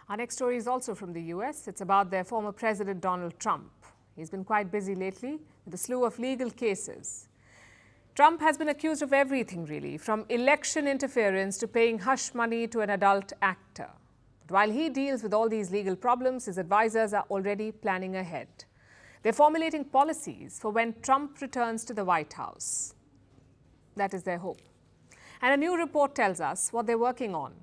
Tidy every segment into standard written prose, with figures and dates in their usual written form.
Our next story is also from the US. It's about their former president, Donald Trump. He's been quite busy lately with a slew of legal cases. Trump has been accused of everything, really, from election interference to paying hush money to an adult actor. But while he deals with all these legal problems, his advisors are already planning ahead. They're formulating policies for when Trump returns to the White House. That is their hope. And a new report tells us what they're working on.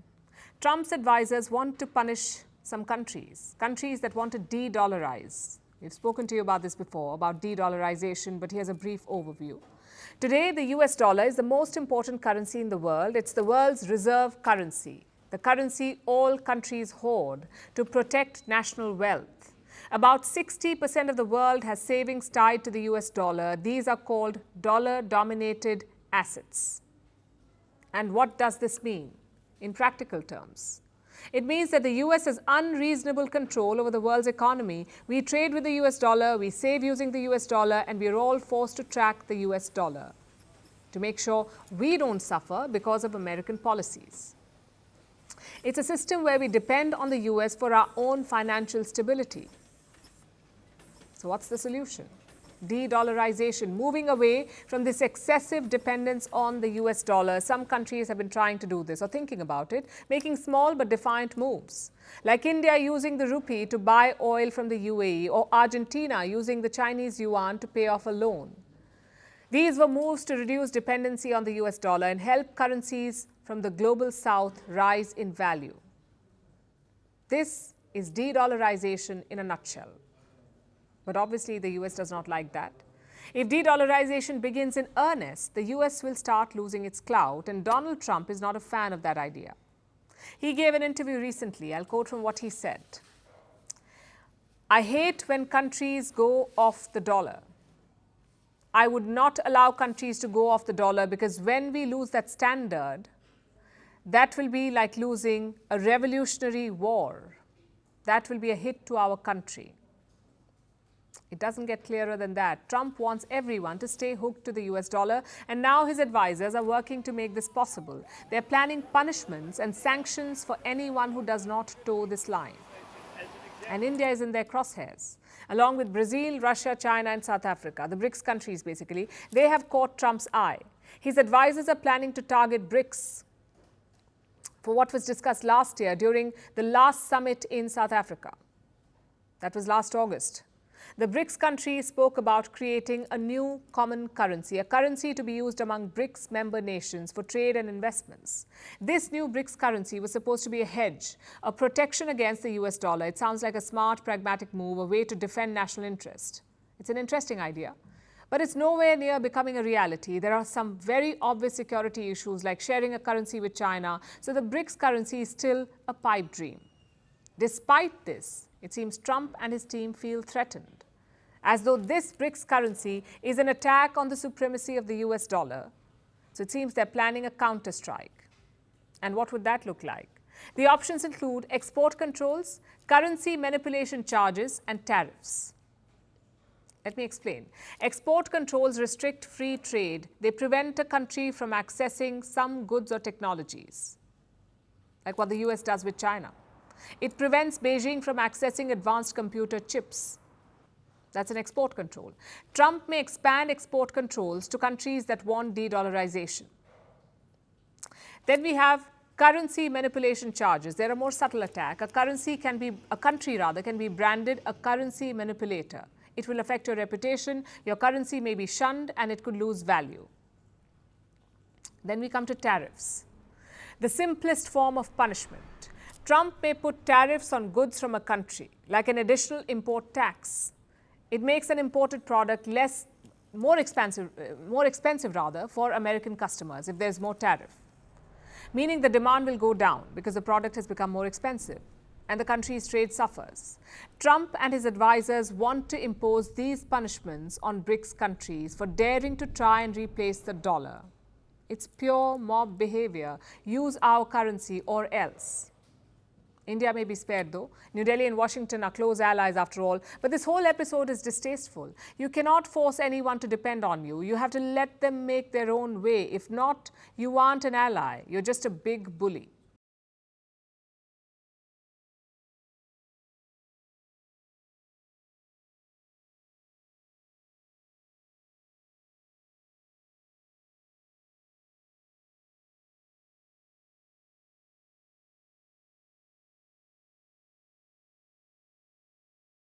Trump's advisors want to punish some countries that want to de-dollarize. We've spoken to you about this before, about de-dollarization, but here's a brief overview. Today, the US dollar is the most important currency in the world. It's the world's reserve currency, the currency all countries hoard to protect national wealth. About 60% of the world has savings tied to the US dollar. These are called dollar-dominated assets. And what does this mean in practical terms? It means that the US has unreasonable control over the world's economy. We trade with the US dollar, we save using the US dollar, and we're all forced to track the US dollar to make sure we don't suffer because of American policies. It's a system where we depend on the US for our own financial stability. So what's the solution? De-dollarization, moving away from this excessive dependence on the US dollar. Some countries have been trying to do this or thinking about it, making small but defiant moves. Like India using the rupee to buy oil from the UAE, or Argentina using the Chinese yuan to pay off a loan. These were moves to reduce dependency on the US dollar and help currencies from the global south rise in value. This is de-dollarization in a nutshell. But obviously, the US does not like that. If de-dollarization begins in earnest, the US will start losing its clout, and Donald Trump is not a fan of that idea. He gave an interview recently. I'll quote from what he said. "I hate when countries go off the dollar. I would not allow countries to go off the dollar because when we lose that standard, that will be like losing a revolutionary war. That will be a hit to our country." It doesn't get clearer than that. Trump wants everyone to stay hooked to the US dollar, and now his advisors are working to make this possible. They're planning punishments and sanctions for anyone who does not toe this line. And India is in their crosshairs. Along with Brazil, Russia, China, and South Africa, the BRICS countries basically, they have caught Trump's eye. His advisors are planning to target BRICS for what was discussed last year during the last summit in South Africa. That was last August. The BRICS countries spoke about creating a new common currency, a currency to be used among BRICS member nations for trade and investments. This new BRICS currency was supposed to be a hedge, a protection against the US dollar. It sounds like a smart, pragmatic move, a way to defend national interest. It's an interesting idea, but it's nowhere near becoming a reality. There are some very obvious security issues like sharing a currency with China, so the BRICS currency is still a pipe dream. Despite this, it seems Trump and his team feel threatened, as though this BRICS currency is an attack on the supremacy of the US dollar. So it seems they're planning a counterstrike. And what would that look like? The options include export controls, currency manipulation charges, and tariffs. Let me explain. Export controls restrict free trade. They prevent a country from accessing some goods or technologies, like what the US does with China. It prevents Beijing from accessing advanced computer chips. That's an export control. Trump may expand export controls to countries that want de-dollarization. Then we have currency manipulation charges. They're a more subtle attack. A country can be branded a currency manipulator. It will affect your reputation. Your currency may be shunned and it could lose value. Then we come to tariffs, the simplest form of punishment. Trump may put tariffs on goods from a country, like an additional import tax. It makes an imported product more expensive for American customers if there's more tariff, meaning the demand will go down because the product has become more expensive and the country's trade suffers. Trump and his advisors want to impose these punishments on BRICS countries for daring to try and replace the dollar. It's pure mob behavior. Use our currency or else. India may be spared though. New Delhi and Washington are close allies after all. But this whole episode is distasteful. You cannot force anyone to depend on you. You have to let them make their own way. If not, you aren't an ally. You're just a big bully.